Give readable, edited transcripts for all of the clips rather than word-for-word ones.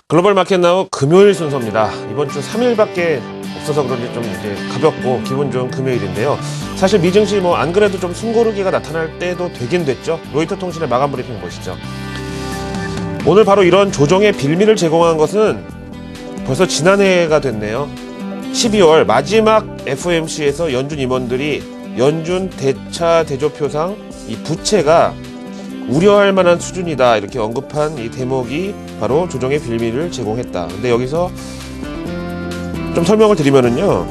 글로벌 마켓 나우 금요일 순서입니다. 이번 주 3일밖에 없어서 그런지 좀 이제 가볍고 기분 좋은 금요일인데요. 사실 미증시 안 그래도 좀 숨고르기가 나타날 때도 되긴 됐죠. 로이터 통신의 마감 브리핑 보시죠. 오늘 바로 이런 조정의 빌미를 제공한 것은 벌써 지난해가 됐네요. 12월 마지막 FOMC에서 연준 임원들이 연준 대차 대조표상 이 부채가 우려할 만한 수준이다 이렇게 언급한 이 대목이 바로 조정의 빌미를 제공했다. 근데 여기서 좀 설명을 드리면은요,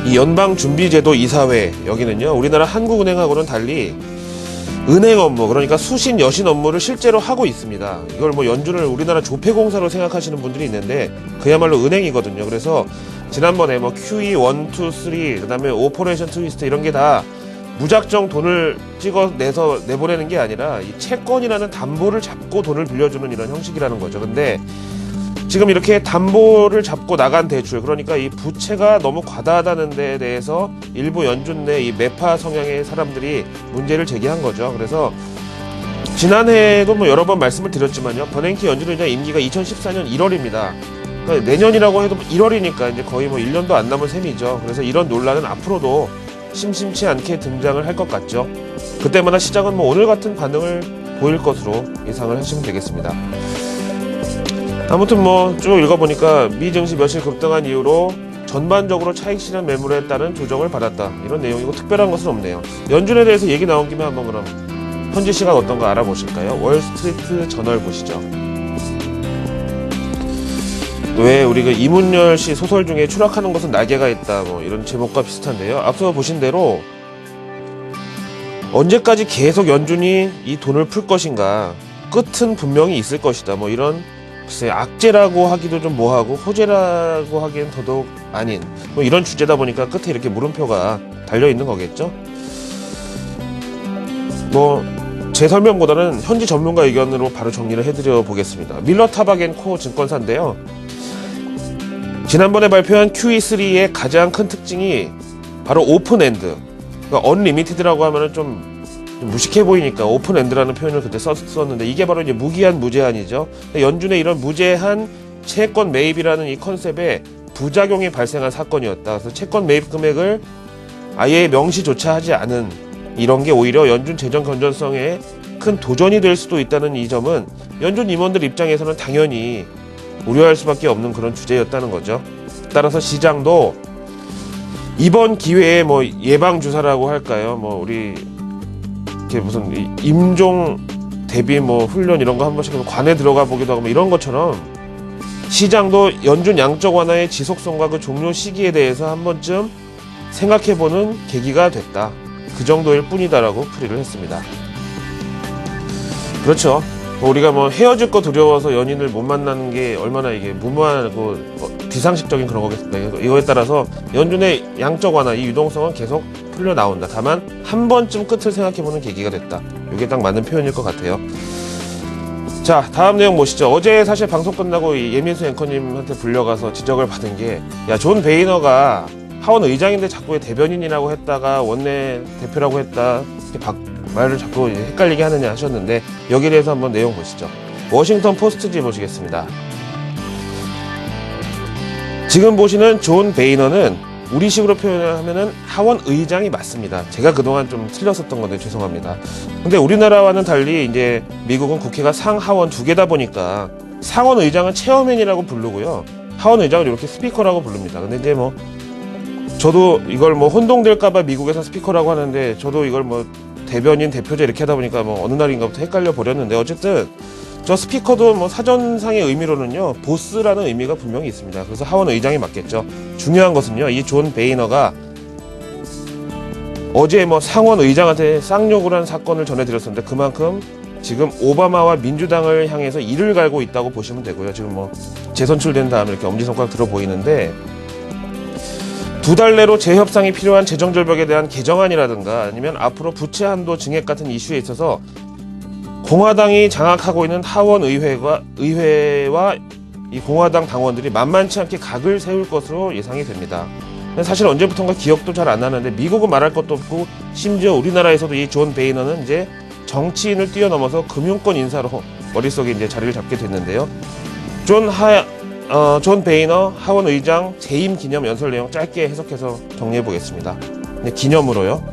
이 연방준비제도 이사회 여기는요 우리나라 한국은행하고는 달리 은행 업무, 그러니까 수신 여신 업무를 실제로 하고 있습니다. 이걸 연준을 우리나라 조폐공사로 생각하시는 분들이 있는데 그야말로 은행이거든요. 그래서 지난번에 QE 1, 2, 3 그다음에 오퍼레이션 트위스트 이런 게 다 무작정 돈을 찍어내서 내보내는 게 아니라 이 채권이라는 담보를 잡고 돈을 빌려주는 이런 형식이라는 거죠. 근데 지금 이렇게 담보를 잡고 나간 대출, 그러니까 이 부채가 너무 과다하다는 데에 대해서 일부 연준 내 이 매파 성향의 사람들이 문제를 제기한 거죠. 그래서 지난해에도 여러 번 말씀을 드렸지만요, 버냉키 연준의장 임기가 2014년 1월입니다. 그러니까 내년이라고 해도 1월이니까 이제 거의 1년도 안 남은 셈이죠. 그래서 이런 논란은 앞으로도 심심치 않게 등장을 할 것 같죠. 그때마다 시장은 오늘 같은 반응을 보일 것으로 예상을 하시면 되겠습니다. 아무튼 쭉 읽어보니까 미증시 며칠 급등한 이후로 전반적으로 차익 실현 매물에 따른 조정을 받았다, 이런 내용이고 특별한 것은 없네요. 연준에 대해서 얘기 나온 김에 한번 그럼 현지 시간 어떤가 알아보실까요? 월스트리트 저널 보시죠. 왜 우리 이문열 씨 소설 중에 추락하는 것은 날개가 있다 이런 제목과 비슷한데요. 앞서 보신 대로 언제까지 계속 연준이 이 돈을 풀 것인가, 끝은 분명히 있을 것이다 이런 글쎄 악재라고 하기도 좀 뭐하고 호재라고 하기엔 더더욱 아닌 이런 주제다 보니까 끝에 이렇게 물음표가 달려있는 거겠죠. 제 설명보다는 현지 전문가 의견으로 바로 정리를 해드려 보겠습니다. 밀러 타박앤코 증권사인데요, 지난번에 발표한 QE3의 가장 큰 특징이 바로 오픈엔드, 그러니까 언리미티드라고 하면은 좀 무식해 보이니까 오픈엔드라는 표현을 그때 썼는데 이게 바로 이제 무기한 무제한이죠. 연준의 이런 무제한 채권 매입이라는 이 컨셉에 부작용이 발생한 사건이었다. 그래서 채권 매입 금액을 아예 명시조차 하지 않은 이런 게 오히려 연준 재정 건전성에 큰 도전이 될 수도 있다는 이 점은 연준 임원들 입장에서는 당연히 우려할 수밖에 없는 그런 주제였다는 거죠. 따라서 시장도 이번 기회에 예방주사라고 할까요? 우리 이렇게 무슨 임종 대비 훈련 이런 거 한 번씩 관에 들어가 보기도 하고 이런 것처럼 시장도 연준 양적 완화의 지속성과 그 종료 시기에 대해서 한 번쯤 생각해보는 계기가 됐다. 그 정도일 뿐이다라고 풀이를 했습니다. 그렇죠. 우리가 헤어질 거 두려워서 연인을 못 만나는 게 얼마나 이게 무모하고 비상식적인 그런 거겠습니까. 이거에 따라서 연준의 양적 완화, 이 유동성은 계속 풀려 나온다. 다만 한 번쯤 끝을 생각해보는 계기가 됐다. 이게 딱 맞는 표현일 것 같아요. 자, 다음 내용 보시죠. 어제 사실 방송 끝나고 이 예민수 앵커님한테 불려가서 지적을 받은 게, 존 베이너가 하원 의장인데 자꾸 대변인이라고 했다가 원내 대표라고 했다, 말을 자꾸 헷갈리게 하느냐 하셨는데, 여기에 대해서 한번 내용 보시죠. 워싱턴 포스트지 보시겠습니다. 지금 보시는 존 베이너는 우리식으로 표현하면은 하원 의장이 맞습니다. 제가 그동안 좀 틀렸었던 건데 죄송합니다. 근데 우리나라와는 달리 이제 미국은 국회가 상하원 두 개다 보니까 상원 의장은 체어맨이라고 부르고요, 하원 의장을 이렇게 스피커라고 부릅니다. 근데 이제 저도 이걸 혼동될까봐 미국에서 스피커라고 하는데, 저도 이걸 대변인, 대표자 이렇게 하다 보니까 어느 날인가부터 헷갈려 버렸는데, 어쨌든 저 스피커도 사전상의 의미로는요 보스라는 의미가 분명히 있습니다. 그래서 하원 의장이 맞겠죠. 중요한 것은요, 이 존 베이너가 어제 상원 의장한테 쌍욕을 한 사건을 전해드렸었는데, 그만큼 지금 오바마와 민주당을 향해서 이를 갈고 있다고 보시면 되고요. 지금 재선출된 다음에 이렇게 엄지손가락 들어 보이는데, 2달 내로 재협상이 필요한 재정절벽에 대한 개정안이라든가 아니면 앞으로 부채 한도 증액 같은 이슈에 있어서 공화당이 장악하고 있는 하원 의회와 이 공화당 당원들이 만만치 않게 각을 세울 것으로 예상이 됩니다. 사실 언제부턴가 기억도 잘 안 나는데 미국은 말할 것도 없고 심지어 우리나라에서도 이 존 베이너는 이제 정치인을 뛰어넘어서 금융권 인사로 머릿속에 이제 자리를 잡게 됐는데요. 존 베이너 하원 의장 재임 기념 연설 내용 짧게 해석해서 정리해 보겠습니다. 기념으로요.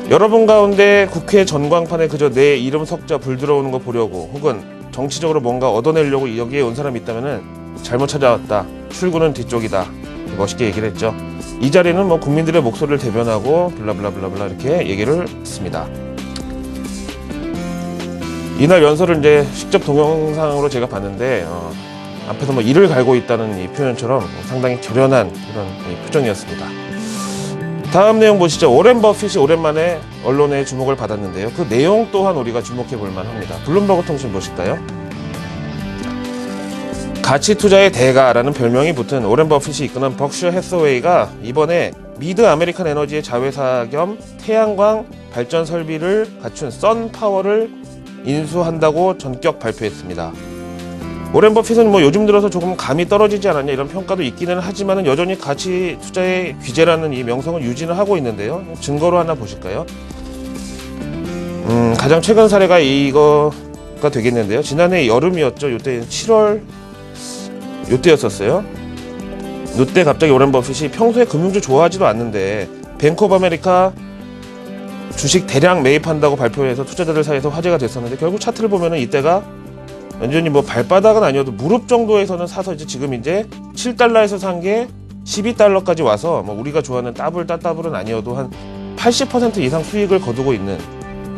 여러분 가운데 국회 전광판에 그저 내 이름 석자 불 들어오는 거 보려고 혹은 정치적으로 뭔가 얻어내려고 여기에 온 사람이 있다면은 잘못 찾아왔다. 출구는 뒤쪽이다. 멋있게 얘기를 했죠. 이 자리는 뭐 국민들의 목소리를 대변하고 블라블라블라블라 이렇게 얘기를 했습니다. 이날 연설을 이제 직접 동영상으로 제가 봤는데 앞에서 뭐 이를 갈고 있다는 이 표현처럼 상당히 결연한 그런 표정이었습니다. 다음 내용 보시죠. 오렌 버핏이 오랜만에 언론의 주목을 받았는데요. 그 내용 또한 우리가 주목해 볼 만합니다. 블룸버그 통신 보실까요? 가치 투자의 대가라는 별명이 붙은 오렌 버핏이 이끄는 벅셔 해서웨이가 이번에 미드 아메리칸 에너지의 자회사 겸 태양광 발전 설비를 갖춘 썬파워를 인수한다고 전격 발표했습니다. 오렌 버핏은 뭐 요즘 들어서 조금 감이 떨어지지 않았냐 이런 평가도 있기는 하지만 여전히 가치 투자의 귀재라는 이 명성을 유지는 하고 있는데요. 증거로 하나 보실까요? 가장 최근 사례가 이거가 되겠는데요. 지난해 여름이었죠. 요때 7월 요때였었어요. 요때 갑자기 오렌 버핏이 평소에 금융주 좋아하지도 않는데 뱅크 오브 아메리카 주식 대량 매입한다고 발표해서 투자자들 사이에서 화제가 됐었는데 결국 차트를 보면은 이때가 완전히 뭐 발바닥은 아니어도 무릎 정도에서는 사서 지금 이제 7달러에서 산 게 12달러까지 와서 뭐 우리가 좋아하는 따블은 아니어도 한 80% 이상 수익을 거두고 있는,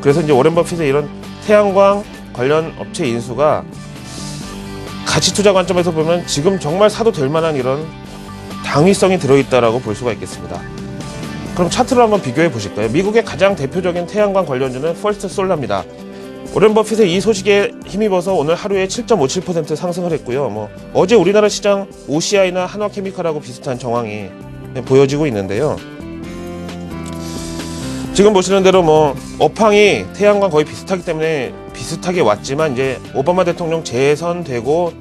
그래서 이제 오렌 버핏의 이런 태양광 관련 업체 인수가 가치 투자 관점에서 보면 지금 정말 사도 될 만한 이런 당위성이 들어있다라고 볼 수가 있겠습니다. 그럼 차트로 한번 비교해 보실까요? 미국의 가장 대표적인 태양광 관련주는 퍼스트 솔라입니다. 오렌 버핏의 이 소식에 힘입어서 오늘 하루에 7.57% 상승을 했고요. 뭐 어제 우리나라 시장 OCI나 한화케미칼하고 비슷한 정황이 보여지고 있는데요. 지금 보시는 대로 뭐 업황이 태양광 거의 비슷하기 때문에 비슷하게 왔지만 이제 오바마 대통령 재선되고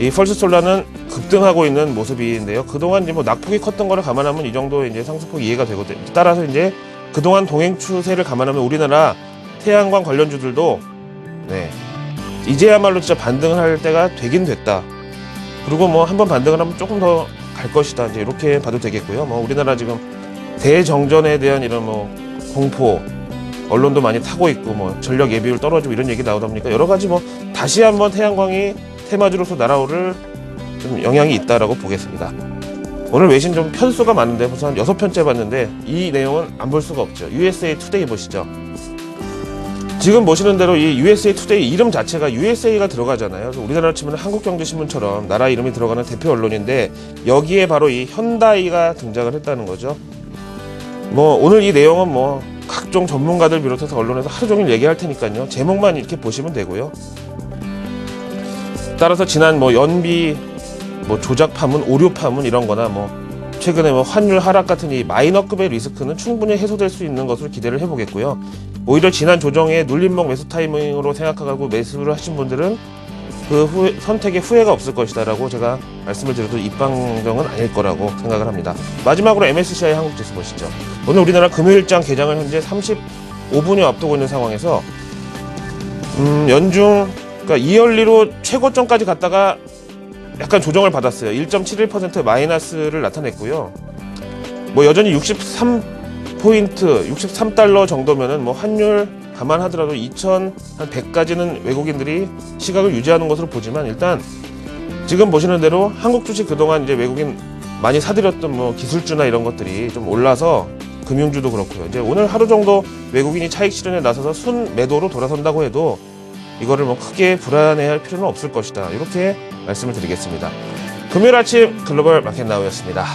이 퍼스트 솔라는 급등하고 있는 모습인데요. 그동안 이제 뭐 낙폭이 컸던 거를 감안하면 이 정도 이제 상승폭이 이해가 되거든요. 따라서 이제 그동안 동행 추세를 감안하면 우리나라 태양광 관련주들도 이제야말로 진짜 반등을 할 때가 되긴 됐다. 그리고 뭐 한번 반등을 하면 조금 더 갈 것이다. 이제 이렇게 봐도 되겠고요. 뭐 우리나라 지금 대정전에 대한 이런 뭐 공포, 언론도 많이 타고 있고 뭐 전력 예비율 떨어지고 이런 얘기 나오다 보니까 여러 가지 뭐 다시 한번 태양광이 테마주로서 날아오를 좀 영향이 있다라고 보겠습니다. 오늘 외신 좀 편수가 많은데 벌써 한 6편째 봤는데 이 내용은 안 볼 수가 없죠. USA 투데이 보시죠. 지금 보시는 대로 이 USA 투데이 이름 자체가 USA가 들어가잖아요. 그래서 우리나라 치면 한국경제신문처럼 나라 이름이 들어가는 대표 언론인데 여기에 바로 이 현다이가 등장을 했다는 거죠. 뭐 오늘 이 내용은 뭐 각종 전문가들 비롯해서 언론에서 하루 종일 얘기할 테니까요. 제목만 이렇게 보시면 되고요. 따라서 지난 뭐 연비, 뭐 조작 파문, 오류 파문 이런 거나 뭐 최근에 뭐 환율 하락 같은 이 마이너급의 리스크는 충분히 해소될 수 있는 것으로 기대를 해보겠고요. 오히려 지난 조정에 눌림목 매수 타이밍으로 생각하고 매수를 하신 분들은 그 선택에 후회가 없을 것이다라고 제가 말씀을 드려도 입방정은 아닐 거라고 생각을 합니다. 마지막으로 MSCI 한국지수 보시죠. 오늘 우리나라 금요일장 개장을 현재 35분이 앞두고 있는 상황에서 연중 그러니까 이얼리로 최고점까지 갔다가 약간 조정을 받았어요. 1.71% 마이너스를 나타냈고요. 뭐 여전히 63달러 정도면은 뭐 환율 감안하더라도 2,100까지는 외국인들이 시각을 유지하는 것으로 보지만 일단 지금 보시는 대로 한국 주식 그동안 이제 외국인 많이 사들였던 뭐 기술주나 이런 것들이 좀 올라서 금융주도 그렇고요. 이제 오늘 하루 정도 외국인이 차익 실현에 나서서 순 매도로 돌아선다고 해도 이거를 뭐 크게 불안해할 필요는 없을 것이다. 이렇게 말씀을 드리겠습니다. 금요일 아침 글로벌 마켓나우였습니다.